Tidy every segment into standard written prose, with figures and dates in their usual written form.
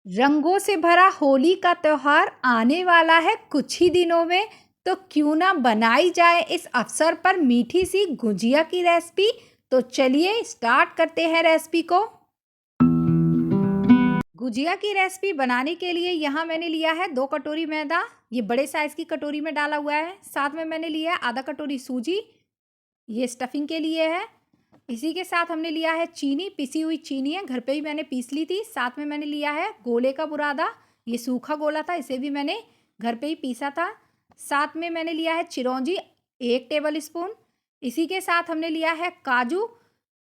रंगों से भरा होली का त्योहार आने वाला है कुछ ही दिनों में। तो क्यों ना बनाई जाए इस अवसर पर मीठी सी गुजिया की रेसिपी। तो चलिए स्टार्ट करते हैं रेसिपी को। गुजिया की रेसिपी बनाने के लिए यहाँ मैंने लिया है 2 कटोरी मैदा। ये बड़े साइज की कटोरी में डाला हुआ है। साथ में मैंने लिया है आधा कटोरी सूजी, ये स्टफिंग के लिए है। इसी के साथ हमने लिया है चीनी, पिसी हुई चीनी है, घर पे ही मैंने पीस ली थी। साथ में मैंने लिया है गोले का बुरादा, ये सूखा गोला था, इसे भी मैंने घर पे ही पीसा था। साथ में मैंने लिया है चिरौंजी 1 टेबल स्पून। इसी के साथ हमने लिया है काजू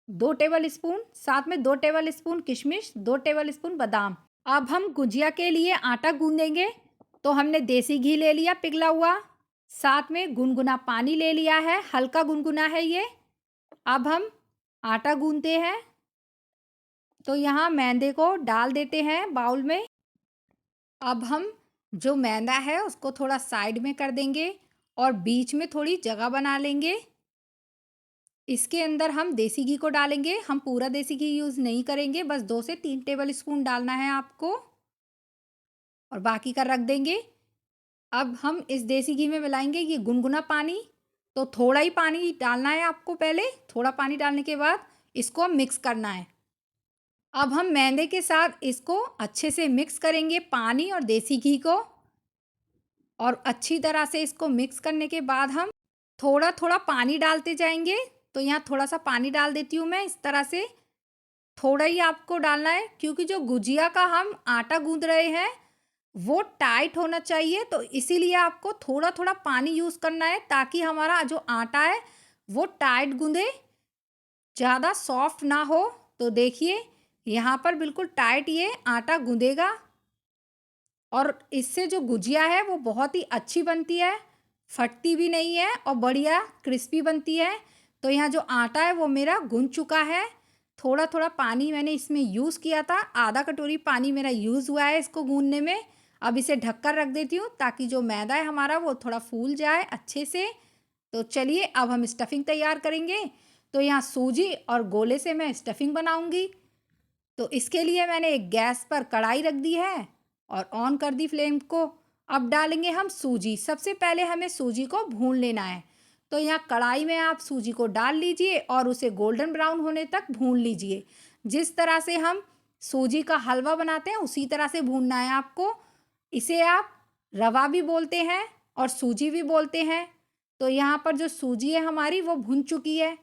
2 टेबल स्पून। साथ में 2 टेबल स्पून किशमिश, 2 टेबल स्पून बादाम। अब हम गुजिया के लिए आटा गूंदेंगे। तो हमने देसी घी ले लिया पिघला हुआ, साथ में गुनगुना पानी ले लिया है, हल्का गुनगुना है ये। अब हम आटा गूंदते हैं। तो यहाँ मैदे को डाल देते हैं बाउल में। अब हम जो मैदा है उसको थोड़ा साइड में कर देंगे और बीच में थोड़ी जगह बना लेंगे। इसके अंदर हम देसी घी को डालेंगे। हम पूरा देसी घी यूज़ नहीं करेंगे, बस 2 से 3 टेबल स्पून डालना है आपको और बाकी का रख देंगे। अब हम इस देसी घी में मिलाएंगे ये गुनगुना पानी। तो थोड़ा ही पानी डालना है आपको, पहले थोड़ा पानी डालने के बाद इसको मिक्स करना है। अब हम मैदे के साथ इसको अच्छे से मिक्स करेंगे, पानी और देसी घी को। और अच्छी तरह से इसको मिक्स करने के बाद हम थोड़ा थोड़ा पानी डालते जाएंगे। तो यहाँ थोड़ा सा पानी डाल देती हूँ मैं, इस तरह से थोड़ा ही आपको डालना है, क्योंकि जो गुजिया का हम आटा गूंद रहे हैं वो टाइट होना चाहिए। तो इसीलिए आपको थोड़ा थोड़ा पानी यूज़ करना है, ताकि हमारा जो आटा है वो टाइट गूंदे, ज़्यादा सॉफ्ट ना हो। तो देखिए यहाँ पर बिल्कुल टाइट ये आटा गूंदेगा और इससे जो गुजिया है वो बहुत ही अच्छी बनती है, फटती भी नहीं है और बढ़िया क्रिस्पी बनती है। तो यहाँ जो आटा है वो मेरा गूंद चुका है। थोड़ा थोड़ा पानी मैंने इसमें यूज़ किया था, आधा कटोरी पानी मेरा यूज़ हुआ है इसको गूंदने में। अब इसे ढककर रख देती हूँ ताकि जो मैदा है हमारा वो थोड़ा फूल जाए अच्छे से। तो चलिए अब हम स्टफिंग तैयार करेंगे। तो यहाँ सूजी और गोले से मैं स्टफिंग बनाऊँगी। तो इसके लिए मैंने एक गैस पर कढ़ाई रख दी है और ऑन कर दी फ्लेम को। अब डालेंगे हम सूजी। सबसे पहले हमें सूजी को भून लेना है। तो यहाँ कढ़ाई में आप सूजी को डाल लीजिए और उसे गोल्डन ब्राउन होने तक भून लीजिए। जिस तरह से हम सूजी का हलवा बनाते हैं उसी तरह से भूनना है आपको। इसे आप रवा भी बोलते हैं और सूजी भी बोलते हैं। तो यहाँ पर जो सूजी है हमारी वो भुन चुकी है।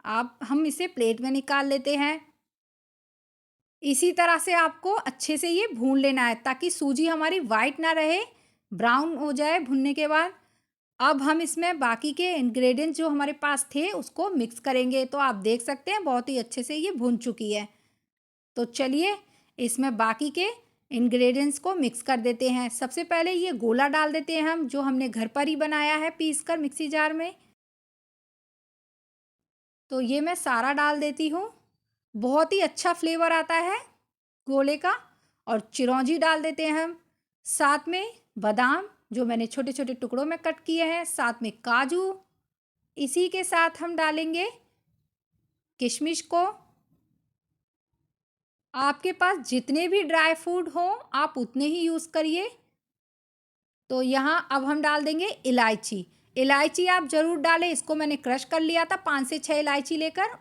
अब हम इसे प्लेट में निकाल लेते हैं। इसी तरह से आपको अच्छे से ये भून लेना है ताकि सूजी हमारी वाइट ना रहे, ब्राउन हो जाए भुनने के बाद। अब हम इसमें बाकी के इंग्रेडिएंट्स जो हमारे पास थे उसको मिक्स करेंगे। तो आप देख सकते हैं बहुत ही अच्छे से ये भुन चुकी है। तो चलिए इसमें बाकी के इंग्रेडिएंट्स को मिक्स कर देते हैं। सबसे पहले ये गोला डाल देते हैं हम, जो हमने घर पर ही बनाया है पीस कर मिक्सी जार में। तो ये मैं सारा डाल देती हूँ, बहुत ही अच्छा फ्लेवर आता है गोले का। और चिरौंजी डाल देते हैं हम, साथ में बादाम जो मैंने छोटे छोटे टुकड़ों में कट किए हैं, साथ में काजू। इसी के साथ हम डालेंगे किशमिश को। आपके पास जितने भी ड्राई फ्रूट हों आप उतने ही यूज़ करिए। तो यहाँ अब हम डाल देंगे इलायची। इलायची आप ज़रूर डालें, इसको मैंने क्रश कर लिया था, 5 से 6 इलायची लेकर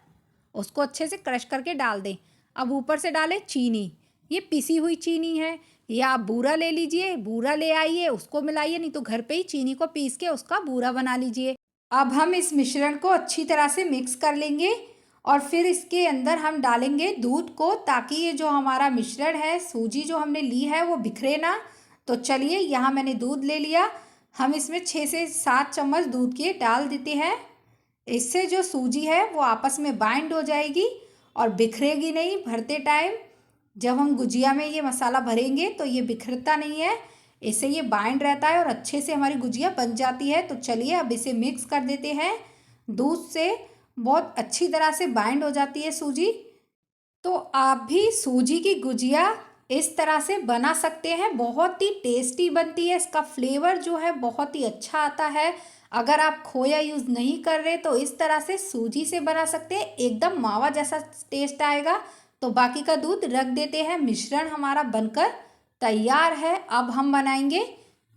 उसको अच्छे से क्रश करके डाल दें। अब ऊपर से डालें चीनी, ये पिसी हुई चीनी है, या आप बूरा ले लीजिए, बूरा ले आइए उसको मिलाइए, नहीं तो घर पे ही चीनी को पीस के उसका बूरा बना लीजिए। अब हम इस मिश्रण को अच्छी तरह से मिक्स कर लेंगे और फिर इसके अंदर हम डालेंगे दूध को, ताकि ये जो हमारा मिश्रण है, सूजी जो हमने ली है वो बिखरे ना। तो चलिए यहाँ मैंने दूध ले लिया, हम इसमें 6 से 7 चम्मच दूध के डाल देते हैं। इससे जो सूजी है वो आपस में बाइंड हो जाएगी और बिखरेगी नहीं भरते टाइम। जब हम गुजिया में ये मसाला भरेंगे तो ये बिखरता नहीं है, इससे ये बाइंड रहता है और अच्छे से हमारी गुजिया बन जाती है। तो चलिए अब इसे मिक्स कर देते हैं। दूध से बहुत अच्छी तरह से बाइंड हो जाती है सूजी। तो आप भी सूजी की गुजिया इस तरह से बना सकते हैं, बहुत ही टेस्टी बनती है, इसका फ्लेवर जो है बहुत ही अच्छा आता है। अगर आप खोया यूज़ नहीं कर रहे तो इस तरह से सूजी से बना सकते हैं, एकदम मावा जैसा टेस्ट आएगा। तो बाकी का दूध रख देते हैं, मिश्रण हमारा बनकर तैयार है। अब हम बनाएंगे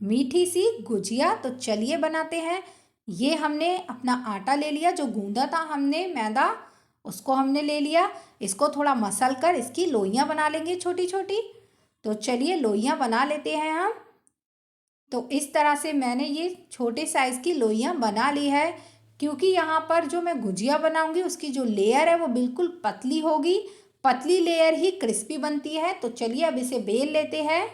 मीठी सी गुजिया। तो चलिए बनाते हैं। ये हमने अपना आटा ले लिया, जो गूंदा था हमने मैदा उसको हमने ले लिया। इसको थोड़ा मसल कर इसकी लोइयां बना लेंगे छोटी छोटी। तो चलिए लोइयां बना लेते हैं हम। तो इस तरह से मैंने ये छोटे साइज़ की लोइयां बना ली है, क्योंकि यहाँ पर जो मैं गुजिया बनाऊंगी उसकी जो लेयर है वो बिल्कुल पतली होगी। पतली लेयर ही क्रिस्पी बनती है। तो चलिए अब इसे बेल लेते हैं।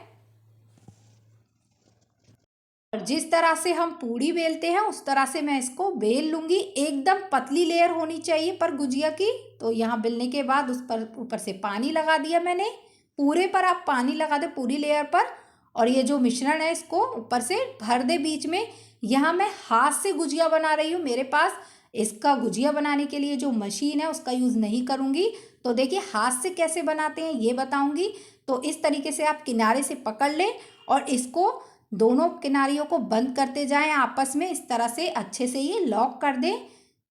और जिस तरह से हम पूड़ी बेलते हैं उस तरह से मैं इसको बेल लूँगी। एकदम पतली लेयर होनी चाहिए पर गुजिया की। तो यहाँ बेलने के बाद उस पर ऊपर से पानी लगा दिया मैंने। पूरे पर आप पानी लगा दे, पूरी लेयर पर। और ये जो मिश्रण है इसको ऊपर से भर दे बीच में। यहाँ मैं हाथ से गुजिया बना रही हूँ। मेरे पास इसका गुजिया बनाने के लिए जो मशीन है उसका यूज़ नहीं करूँगी। तो देखिए हाथ से कैसे बनाते हैं ये बताऊँगी। तो इस तरीके से आप किनारे से पकड़ लें और इसको दोनों किनारियों को बंद करते जाएं आपस में। इस तरह से अच्छे से ये लॉक कर दें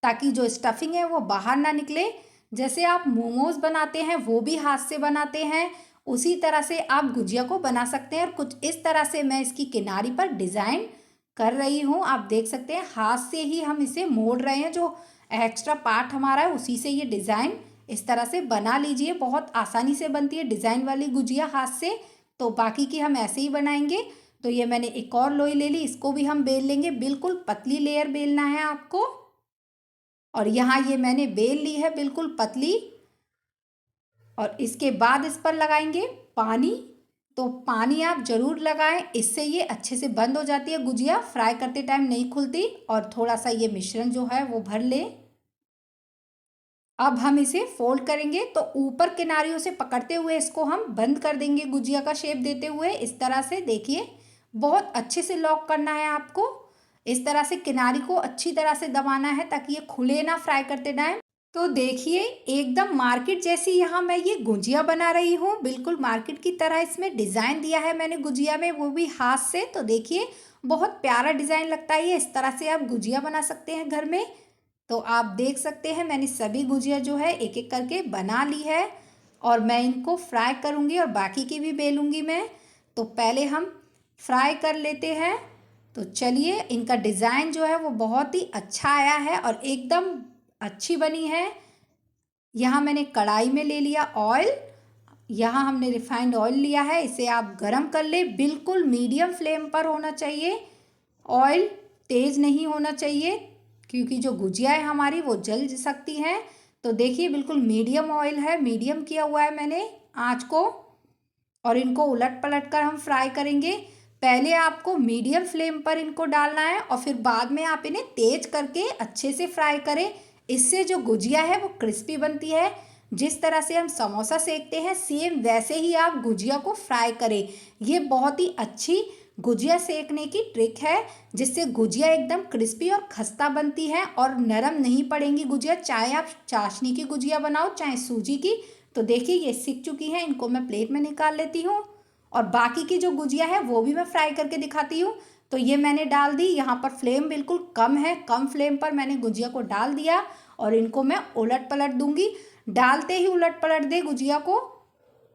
ताकि जो स्टफिंग है वो बाहर ना निकले। जैसे आप मोमोज बनाते हैं वो भी हाथ से बनाते हैं, उसी तरह से आप गुजिया को बना सकते हैं। और कुछ इस तरह से मैं इसकी किनारी पर डिज़ाइन कर रही हूँ। आप देख सकते हैं हाथ से ही हम इसे मोड़ रहे हैं। जो एक्स्ट्रा पार्ट हमारा है उसी से ये डिज़ाइन इस तरह से बना लीजिए। बहुत आसानी से बनती है डिज़ाइन वाली गुजिया हाथ से। तो बाकी की हम ऐसे ही बनाएंगे। तो ये मैंने एक और लोई ले ली, इसको भी हम बेल लेंगे। बिल्कुल पतली लेयर बेलना है आपको। और यहाँ ये मैंने बेल ली है बिल्कुल पतली। और इसके बाद इस पर लगाएंगे पानी। तो पानी आप ज़रूर लगाएं, इससे ये अच्छे से बंद हो जाती है गुजिया, फ्राई करते टाइम नहीं खुलती। और थोड़ा सा ये मिश्रण जो है वो भर ले। अब हम इसे फोल्ड करेंगे। तो ऊपर किनारियों से पकड़ते हुए इसको हम बंद कर देंगे गुजिया का शेप देते हुए। इस तरह से देखिए बहुत अच्छे से लॉक करना है आपको। इस तरह से किनारी को अच्छी तरह से दबाना है ताकि ये खुले ना फ्राई करते टाइम। तो देखिए एकदम मार्केट जैसी यहाँ मैं ये गुजिया बना रही हूँ। बिल्कुल मार्केट की तरह इसमें डिज़ाइन दिया है मैंने गुजिया में, वो भी हाथ से। तो देखिए बहुत प्यारा डिज़ाइन लगता है ये। इस तरह से आप गुजिया बना सकते हैं घर में। तो आप देख सकते हैं मैंने सभी गुजिया जो है एक एक करके बना ली है। और मैं इनको फ्राई करूँगी और बाकी की भी बेलूँगी मैं। तो पहले हम फ्राई कर लेते हैं। तो चलिए इनका डिज़ाइन जो है वो बहुत ही अच्छा आया है और एकदम अच्छी बनी है। यहाँ मैंने कढ़ाई में ले लिया ऑयल। यहाँ हमने रिफाइंड ऑयल लिया है, इसे आप गरम कर ले। बिल्कुल मीडियम फ्लेम पर होना चाहिए ऑयल, तेज़ नहीं होना चाहिए, क्योंकि जो गुजिया है हमारी वो जल सकती हैं। तो देखिए बिल्कुल मीडियम ऑयल है, मीडियम किया हुआ है मैंने आँच को। और इनको उलट पलट कर हम फ्राई करेंगे। पहले आपको मीडियम फ्लेम पर इनको डालना है और फिर बाद में आप इन्हें तेज करके अच्छे से फ्राई करें। इससे जो गुजिया है वो क्रिस्पी बनती है। जिस तरह से हम समोसा सेकते हैं सेम वैसे ही आप गुजिया को फ्राई करें। ये बहुत ही अच्छी गुजिया सेकने की ट्रिक है, जिससे गुजिया एकदम क्रिस्पी और खस्ता बनती है और नरम नहीं पड़ेंगी गुजिया। चाहे आप चाशनी की गुजिया बनाओ चाहे सूजी की। तो देखिए ये सिक चुकी हैं, इनको मैं प्लेट में निकाल लेती हूँ। और बाकी की जो गुजिया है वो भी मैं फ्राई करके दिखाती हूँ। तो ये मैंने डाल दी। यहाँ पर फ्लेम बिल्कुल कम है, कम फ्लेम पर मैंने गुजिया को डाल दिया और इनको मैं उलट पलट दूंगी। डालते ही उलट पलट दे गुजिया को।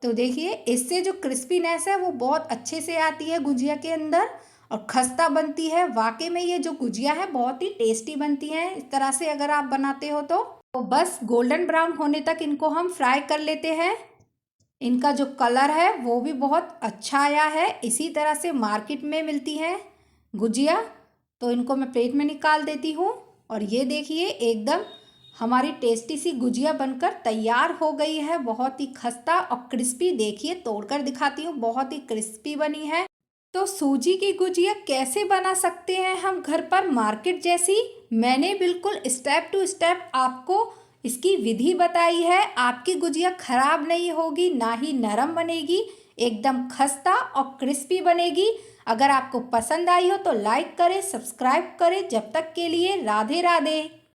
तो देखिए इससे जो क्रिस्पीनेस है वो बहुत अच्छे से आती है गुजिया के अंदर और खस्ता बनती है। वाकई में ये जो गुजिया है बहुत ही टेस्टी बनती है इस तरह से अगर आप बनाते हो तो बस गोल्डन ब्राउन होने तक इनको हम फ्राई कर लेते हैं। इनका जो कलर है वो भी बहुत अच्छा आया है। इसी तरह से मार्केट में मिलती है गुजिया। तो इनको मैं प्लेट में निकाल देती हूँ। और ये देखिए एकदम हमारी टेस्टी सी गुजिया बनकर तैयार हो गई है। बहुत ही खस्ता और क्रिस्पी, देखिए तोड़कर दिखाती हूँ, बहुत ही क्रिस्पी बनी है। तो सूजी की गुजिया कैसे बना सकते हैं हम घर पर मार्केट जैसी? मैंने बिल्कुल स्टेप टू स्टेप आपको इसकी विधि बताई है। आपकी गुजिया खराब नहीं होगी, ना ही नरम बनेगी, एकदम खस्ता और क्रिस्पी बनेगी। अगर आपको पसंद आई हो तो लाइक करें, सब्सक्राइब करें। जब तक के लिए राधे राधे।